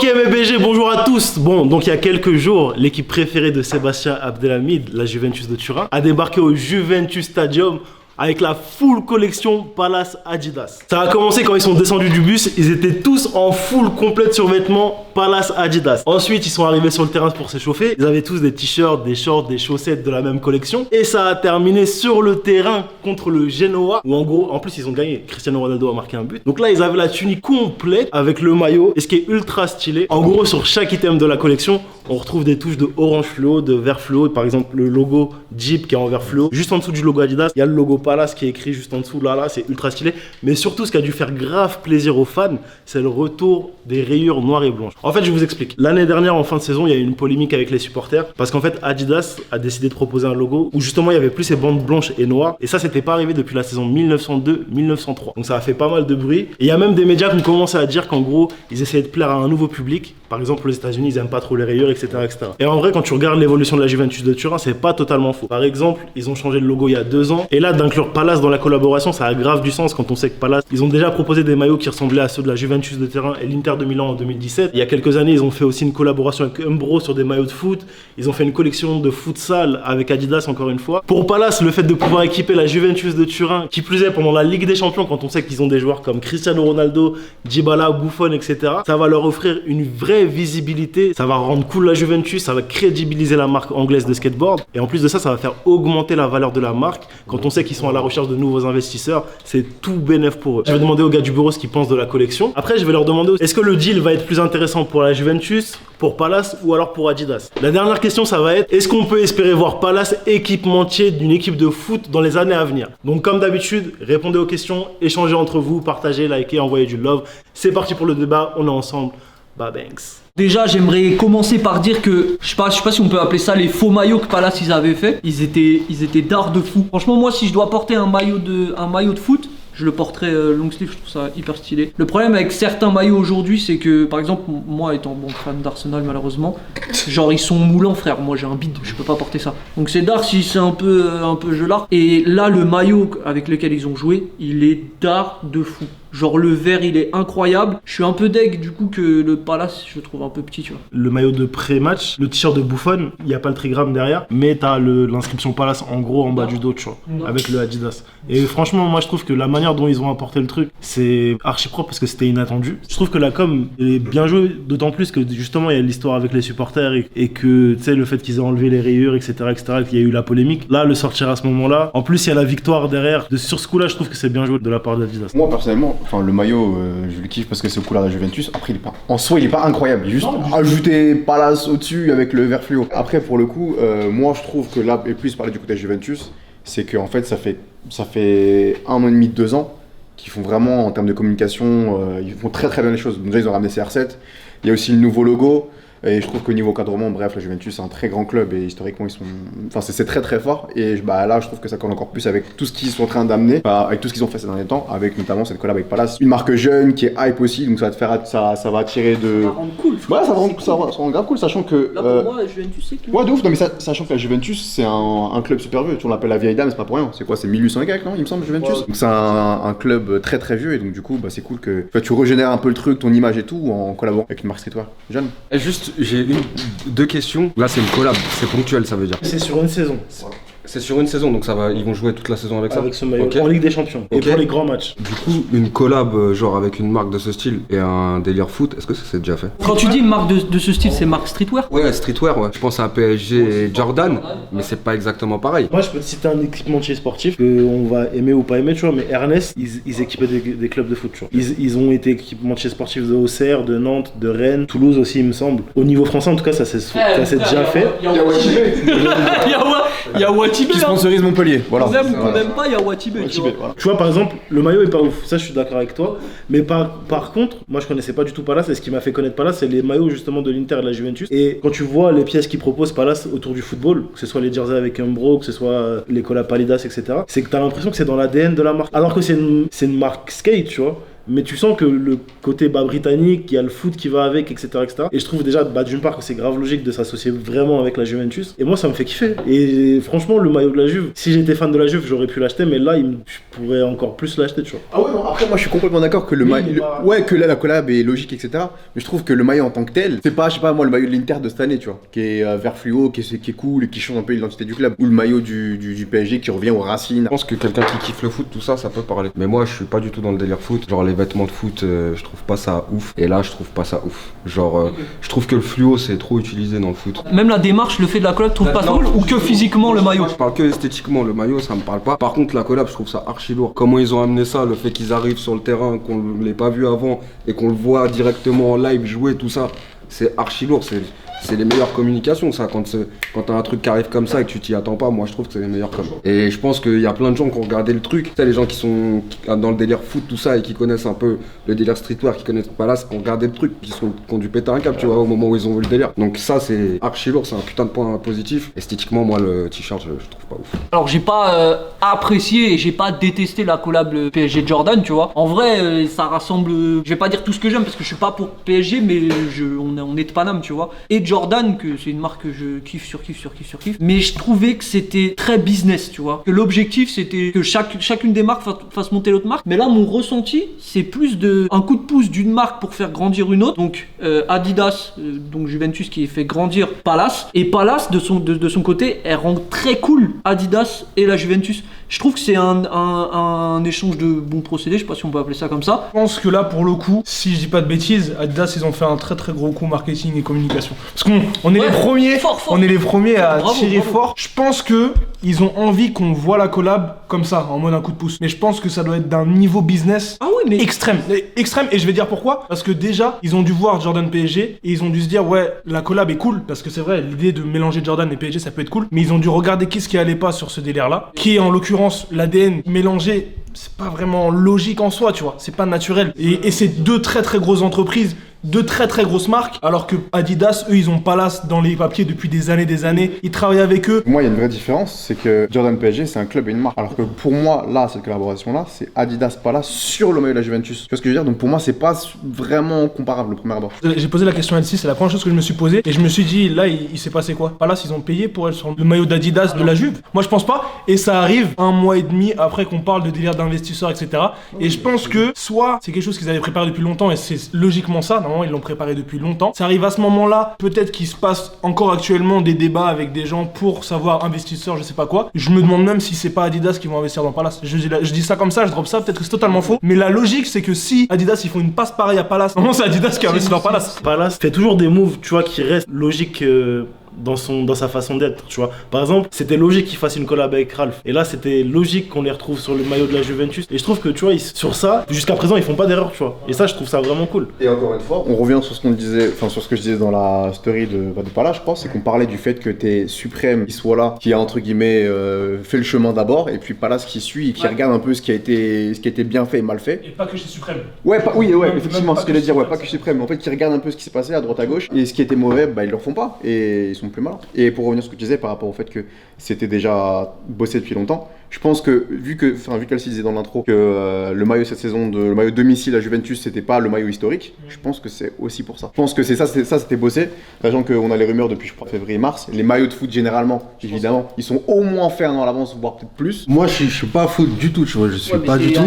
Ok mes BG, bonjour à tous. Bon, donc il y a quelques jours, l'équipe préférée de Sébastien Abdelhamid, la Juventus de Turin, a débarqué au Juventus Stadium avec la full collection Palace Adidas. Ça a commencé quand ils sont descendus du bus, ils étaient tous en full complète survêtement Palace Adidas. Ensuite, ils sont arrivés sur le terrain pour s'échauffer. Ils avaient tous des t-shirts, des shorts, des chaussettes de la même collection. Et ça a terminé sur le terrain contre le Genoa, où en gros, en plus, ils ont gagné. Cristiano Ronaldo a marqué un but. Donc là, ils avaient la tunique complète avec le maillot. Et ce qui est ultra stylé, en gros, sur chaque item de la collection, on retrouve des touches de orange fluo, de vert fluo. Par exemple, le logo Jeep qui est en vert fluo. Juste en dessous du logo Adidas, il y a le logo Palace qui est écrit juste en dessous. Là, c'est ultra stylé. Mais surtout, ce qui a dû faire grave plaisir aux fans, c'est le retour des rayures noires et blanches. En fait, je vous explique. L'année dernière, en fin de saison, il y a eu une polémique avec les supporters parce qu'en fait, Adidas a décidé de proposer un logo où justement, il y avait plus ces bandes blanches et noires. Et ça, c'était pas arrivé depuis la saison 1902-1903. Donc ça a fait pas mal de bruit. Et il y a même des médias qui ont commencé à dire qu'en gros, ils essayaient de plaire à un nouveau public. Par exemple, aux États-Unis, ils aiment pas trop les rayures, etc., etc. Et en vrai, quand tu regardes l'évolution de la Juventus de Turin, c'est pas totalement faux. Par exemple, ils ont changé le logo il y a 2 ans. Et là, d'inclure Palace dans la collaboration, ça a grave du sens quand on sait que Palace, ils ont déjà proposé des maillots qui ressemblaient à ceux de la Juventus de Turin et l'Inter de Milan en 2017. Il y a quelques années, ils ont fait aussi une collaboration avec Umbro sur des maillots de foot. Ils ont fait une collection de futsal avec Adidas, encore une fois. Pour Palace, le fait de pouvoir équiper la Juventus de Turin, qui plus est pendant la Ligue des Champions, quand on sait qu'ils ont des joueurs comme Cristiano Ronaldo, Dybala, Buffon, etc., ça va leur offrir une vraie visibilité. Ça va rendre cool la Juventus, ça va crédibiliser la marque anglaise de skateboard. Et en plus de ça, ça va faire augmenter la valeur de la marque. Quand on sait qu'ils sont à la recherche de nouveaux investisseurs, c'est tout bénef pour eux. Je vais demander aux gars du bureau ce qu'ils pensent de la collection. Après, je vais leur demander est-ce que le deal va être plus intéressant pour la Juventus, pour Palace ou alors pour Adidas. La dernière question, ça va être est-ce qu'on peut espérer voir Palace équipementier d'une équipe de foot dans les années à venir? Donc comme d'habitude, répondez aux questions, échangez entre vous, partagez, likez, envoyez du love. C'est parti pour le débat, on est ensemble. Bah banks. Déjà, j'aimerais commencer par dire que je sais pas si on peut appeler ça les faux maillots que Palace ils avaient fait. Ils étaient d'art de fou. Franchement, moi, si je dois porter un maillot de foot, je le porterais long sleeve, je trouve ça hyper stylé. Le problème avec certains maillots aujourd'hui, c'est que, par exemple, moi étant bon fan d'Arsenal, malheureusement, genre ils sont moulants, frère. Moi j'ai un bide, je peux pas porter ça. Donc c'est d'art si c'est un peu gelard. Et là, le maillot avec lequel ils ont joué, il est d'art de fou. Genre le vert il est incroyable. Je suis un peu deg du coup que le Palace je le trouve un peu petit, tu vois. Le maillot de pré-match, le t-shirt de Buffon, il n'y a pas le trigramme derrière, mais t'as l'inscription Palace en gros en bas du dos, tu vois, avec le Adidas. Et franchement, moi je trouve que la manière dont ils ont apporté le truc, c'est archi propre parce que c'était inattendu. Je trouve que la com est bien jouée, d'autant plus que justement il y a l'histoire avec les supporters et que tu sais le fait qu'ils aient enlevé les rayures, etc., qu'il y a eu la polémique. Là, le sortir à ce moment-là, en plus il y a la victoire derrière. Sur ce coup-là, je trouve que c'est bien joué de la part d'Adidas. Moi personnellement, enfin le maillot, je le kiffe parce que c'est aux couleurs de la Juventus. Après, en soi, il est pas incroyable. Juste ajouter Palace au-dessus avec le vert fluo. Après, pour le coup, moi, je trouve que là, et plus parler du côté Juventus, c'est qu'en fait, ça fait 1 an et demi, 2 ans qu'ils font vraiment, en termes de communication, ils font très très bien les choses. Donc, déjà, ils ont ramené CR7. Il y a aussi le nouveau logo. Et je trouve qu'au niveau encadrement, bref, la Juventus c'est un très grand club et historiquement ils sont, enfin c'est très très fort. Et là je trouve que ça colle encore plus avec tout ce qu'ils sont en train d'amener, avec tout ce qu'ils ont fait ces derniers temps, avec notamment cette collab avec Palace, une marque jeune qui est hype aussi, donc ça va te faire, ça va attirer de. Ça va rendre cool. Ouais, ça va rendre grave cool, sachant que. Là pour moi, la Juventus c'est cool. Ouais, de ouf. Non mais sachant que la Juventus c'est un club super vieux. Tu on l'appelle la vieille dame, c'est pas pour rien. C'est quoi, c'est 1800 et quelques, non il me semble, Juventus. Ouais. Donc c'est un club très très vieux et donc du coup c'est cool que tu régénères un peu le truc, ton image et tout en collaborant avec une marque streetwear jeune. Juste, j'ai 2 questions. Là, c'est une collab, c'est ponctuel, ça veut dire. C'est sur une saison. C'est sur une saison, donc ça va. Ils vont jouer toute la saison avec ça. Avec ce maillot, okay. En Ligue des Champions. Et pour les grands matchs. Du coup, une collab genre avec une marque de ce style et un délire foot, est-ce que ça s'est déjà fait? Quand tu dis une marque de ce style, c'est marque streetwear? Ouais, streetwear, ouais. Je pense à PSG et Jordan, mais c'est pas exactement pareil. Moi, je peux te citer un équipementier sportif qu'on va aimer ou pas aimer, tu vois, mais Ernest, ils équipaient des clubs de foot, tu vois. Ils ont été équipementiers sportifs de Auxerre, de Nantes, de Rennes, Toulouse aussi, il me semble. Au niveau français, en tout cas, ça s'est déjà fait. Il y a Watibé. Qui sponsorise Montpellier. Voilà. On aime ou qu'on aime pas, il y a Watibé. Voilà. Tu vois, par exemple, le maillot est pas ouf. Ça, je suis d'accord avec toi. Mais par contre, moi, je connaissais pas du tout Palace. Et ce qui m'a fait connaître Palace, c'est les maillots justement de l'Inter et de la Juventus. Et quand tu vois les pièces qu'ils proposent Palace autour du football, que ce soit les jerseys avec Umbro, que ce soit les collabs Palidas, etc., c'est que t'as l'impression que c'est dans l'ADN de la marque. Alors que c'est une marque skate, tu vois. mais tu sens que le côté britannique, il y a le foot qui va avec, etc. etc. Et je trouve déjà, d'une part, que c'est grave logique de s'associer vraiment avec la Juventus. Et moi, ça me fait kiffer. Et franchement, le maillot de la Juve, si j'étais fan de la Juve, j'aurais pu l'acheter, mais là, je pourrais encore plus l'acheter, tu vois. Ah ouais, non, après, moi je suis complètement d'accord que le Oui, maillot. bah- Ouais, que là la collab est logique, etc. Mais je trouve que le maillot en tant que tel, c'est pas, je sais pas, moi, le maillot de l'Inter de cette année, tu vois, qui est vert fluo, qui est cool et qui change un peu l'identité du club. Ou le maillot du PSG qui revient aux racines. Je pense que quelqu'un qui kiffe le foot, tout ça, ça peut parler. Mais moi, je suis pas du tout dans le délire foot. Genre, les vêtements de foot, je trouve pas ça ouf. Et là, je trouve pas ça ouf. Genre, je trouve que le fluo, c'est trop utilisé dans le foot. Même la démarche, le fait de la collab, tu trouves pas ça Non, cool ou que physiquement le maillot? Moi, je parle que esthétiquement, le maillot, ça me parle pas. Par contre, la collab, je trouve ça archi lourd. Comment ils ont amené ça, le fait qu'ils arrivent sur le terrain, qu'on l'ait pas vu avant et qu'on le voit directement en live jouer, tout ça, c'est archi lourd. C'est les meilleures communications, ça. Quand t'as un truc qui arrive comme ça et que tu t'y attends pas, moi je trouve que c'est les meilleures com. Et je pense qu'il y a plein de gens qui ont regardé le truc. Tu sais, les gens qui sont dans le délire foot, tout ça, et qui connaissent un peu le délire streetwear, qui connaissent Palace, qui ont regardé le truc, qui ont dû péter un câble, tu vois, au moment où ils ont vu le délire. Donc ça, c'est archi lourd, c'est un putain de point positif. Esthétiquement, moi, le t-shirt, je trouve pas ouf. Alors j'ai pas apprécié et j'ai pas détesté la collab PSG Jordan, tu vois. En vrai, ça rassemble, je vais pas dire tout ce que j'aime parce que je suis pas pour PSG, mais on est de Paname, tu vois. Et Jordan, que c'est une marque que je kiffe, surkiffe. Mais je trouvais que c'était très business, tu vois. Que l'objectif c'était que chacune des marques fasse monter l'autre marque. Mais là, mon ressenti, c'est plus un coup de pouce d'une marque pour faire grandir une autre. Donc Adidas, donc Juventus qui fait grandir Palace. Et Palace, de son côté, elle rend très cool Adidas et la Juventus. Je trouve que c'est un échange de bons procédés, je sais pas si on peut appeler ça comme ça. Je pense que là, pour le coup, si je dis pas de bêtises, Adidas, ils ont fait un très très gros coup marketing et communication. Parce qu'on est Ouais, les premiers, fort. on est les premiers à Bravo, tirer bravo. fort. Je pense que ils ont envie qu'on voit la collab comme ça, en mode un coup de pouce. Mais je pense que ça doit être d'un niveau business Ah oui, mais extrême. Et je vais dire pourquoi. Parce que déjà, ils ont dû voir Jordan PSG et ils ont dû se dire, ouais, la collab est cool. Parce que c'est vrai, l'idée de mélanger Jordan et PSG, ça peut être cool. Mais ils ont dû regarder qu'est-ce qui allait pas sur ce délire-là. Qui est en l'occurrence l'ADN mélangé. C'est pas vraiment logique en soi, tu vois. C'est pas naturel. Et c'est deux très très grosses entreprises. Deux très très grosses marques, alors que Adidas, eux, ils ont Palace dans les papiers depuis des années. Ils travaillent avec eux. Pour moi, il y a une vraie différence, c'est que Jordan PSG, c'est un club et une marque. Alors que pour moi, là, cette collaboration-là, c'est Adidas Palace sur le maillot de la Juventus. Tu vois ce que je veux dire? Donc pour moi, c'est pas vraiment comparable au premier abord. J'ai posé la question à L6, c'est la première chose que je me suis posée. Et je me suis dit, là, il s'est passé quoi? Palace, ils ont payé pour être sur le maillot d'Adidas de la Juve? Moi, je pense pas. Et ça arrive 1 mois et demi après qu'on parle de délire d'investisseurs, etc. Et je pense que soit c'est quelque chose qu'ils avaient préparé depuis longtemps et c'est logiquement ça. Normalement, ils l'ont préparé depuis longtemps. Ça arrive à ce moment-là. Peut-être qu'il se passe encore actuellement des débats avec des gens pour savoir investisseurs, je sais pas quoi. Je me demande même si c'est pas Adidas qui vont investir dans Palace. Je dis ça comme ça, je drop ça. Peut-être que c'est totalement faux. Mais la logique, c'est que si Adidas ils font une passe pareille à Palace, normalement c'est Adidas qui investit dans Palace. Palace fait toujours des moves, tu vois, qui restent logiques dans sa façon d'être, tu vois. Par exemple, c'était logique qu'il fasse une collab avec Ralph. Et là, c'était logique qu'on les retrouve sur le maillot de la Juventus. Et je trouve que, tu vois, sur ça, jusqu'à présent, ils font pas d'erreur, tu vois. Et ça, je trouve ça vraiment cool. Et encore une fois, on revient sur ce qu'on disait, enfin sur ce que je disais dans la story de Palace, je crois, c'est qu'on parlait du fait que t'es suprême qui soit là, qui a entre guillemets fait le chemin d'abord, et puis Palace qui suit et qui regarde un peu ce qui a été bien fait et mal fait. Et pas que chez Suprême. Ouais, oui, Même effectivement, pas ce que je voulais que dire, ouais, suprême, pas que suprême, mais en fait qui regarde un peu ce qui s'est passé à droite à gauche, et ce qui était mauvais, bah ils le refont pas, et ils sont plus malins. Et pour revenir sur ce que tu disais par rapport au fait que c'était déjà bossé depuis longtemps, je pense que vu qu'Alcy disait dans l'intro que le maillot cette saison, le maillot domicile à Juventus, c'était pas le maillot historique, je pense que c'est aussi pour ça. Je pense que c'était bossé, sachant qu'on a les rumeurs depuis je crois février-mars. Les maillots de foot généralement, évidemment, ils sont au moins faits un an à l'avance, voire peut-être plus. Moi je suis pas foot du tout, tu vois, je suis pas du tout.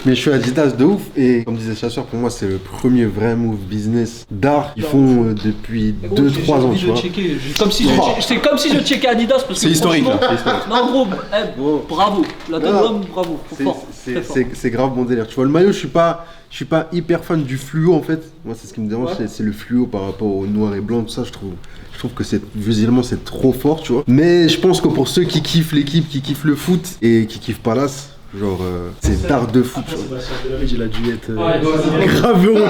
Mais je suis Adidas de ouf et comme disait Chasseur, pour moi c'est le premier vrai move business d'art qu'ils font depuis 2-3 ans, tu vois. C'est comme si je checkais Adidas parce que C'est historique là, franchement- c'est historique. Non gros, bravo. La Non, Donnarumma, bravo. Fort, très fort. C'est grave mon délire. Tu vois, le maillot, je suis pas hyper fan du fluo en fait. Moi, c'est ce qui me dérange, Ouais. c'est le fluo par rapport au noir et blanc, tout ça. Je trouve que visuellement c'est trop fort, tu vois. Mais je pense que pour ceux qui kiffent l'équipe, qui kiffent le foot et qui kiffent Palace, genre c'est d'art de foot, tu vois. Sébastien Abdelhamid, il a dû être Ouais, grave heureux.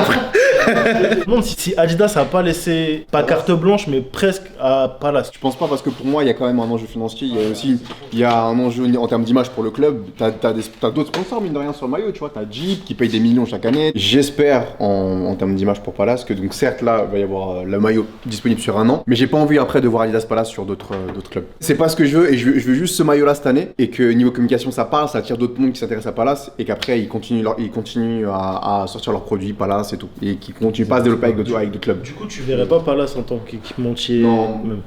Je me demande si Adidas a pas laissé, pas carte blanche, mais presque à Palace. Je pense pas parce que pour moi il y a quand même un enjeu financier, il y a un enjeu en termes d'image pour le club, t'as d'autres sponsors mine de rien sur le maillot, tu vois, t'as Jeep qui paye des millions chaque année. J'espère en termes d'image pour Palace que donc certes là il va y avoir le maillot disponible sur 1 an, mais j'ai pas envie après de voir Adidas Palace sur d'autres clubs. C'est pas ce que je veux et je veux juste ce maillot là cette année et que niveau communication ça parle, ça attire d'autres d'autres mondes qui s'intéressent à Palace et qu'après ils continuent à sortir leurs produits Palace et tout. Et qui continuent pas à se développer avec d'autres clubs. Du coup, tu verrais pas Palace en tant qu'équipementier Non. même.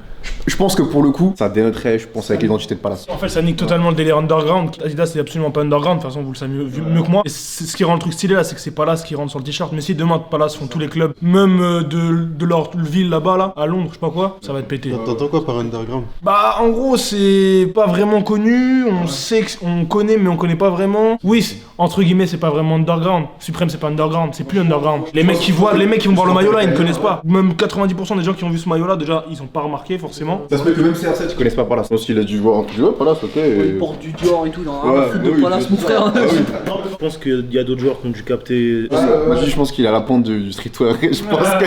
Je pense que pour le coup, ça dénoterait, je pense, avec l'identité de Palace. En fait, ça nique totalement le délire underground. Adidas, c'est absolument pas underground. De toute façon, vous le savez mieux que moi. Et ce qui rend le truc stylé là, c'est que c'est Palace qui rentre sur le t-shirt. Mais si demain Palace font tous les clubs, même de leur ville là-bas, là, à Londres, je sais pas quoi, ça va être pété. T'entends quoi par underground? Bah, en gros, c'est pas vraiment connu. On sait qu'on connaît, mais on connaît pas vraiment. Oui, entre guillemets, c'est pas vraiment underground. Suprême, c'est pas underground. C'est plus underground. Les mecs qui vont voir le maillot là, ils ne connaissent pas. Même 90% des gens qui ont vu ce maillot là, déjà, ils ont pas remarqué forcément. Ça se peut que même CR7 ils connaissent pas Palace. Aussi, il a dû voir un truc, Palace, ok. Il porte du Dior et tout, dans un foot de oui, Palace, mon frère. Je pense qu'il y a d'autres joueurs qui ont dû capter. Moi, je pense qu'il a la pointe du streetwear. Je pense que.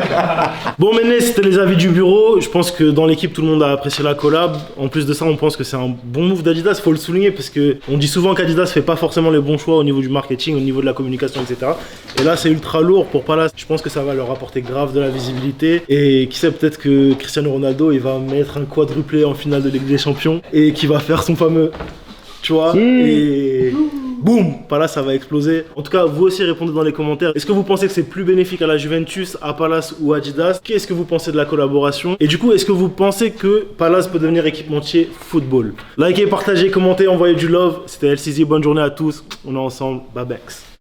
Bon, Méné, c'était les avis du bureau. Je pense que dans l'équipe, tout le monde a apprécié la collab. En plus de ça, on pense que c'est un bon move d'Adidas. Faut le souligner parce que on dit souvent qu'Adidas fait pas forcément les bons choix au niveau du marketing, au niveau de la communication, etc. Et là, c'est ultra lourd pour Palace. Je pense que ça va leur apporter grave de la visibilité. Et qui sait, peut-être que Cristiano Ronaldo, il va mettre un quadruplé en finale de Ligue des Champions et qui va faire son fameux. Tu vois, et boum, Palace ça va exploser. En tout cas, vous aussi répondez dans les commentaires. Est-ce que vous pensez que c'est plus bénéfique à la Juventus, à Palace ou Adidas? Qu'est-ce que vous pensez de la collaboration? Et du coup, est-ce que vous pensez que Palace peut devenir équipementier football? Likez, partagez, commentez, envoyez du love. C'était LCZ, bonne journée à tous. On est ensemble, Babex.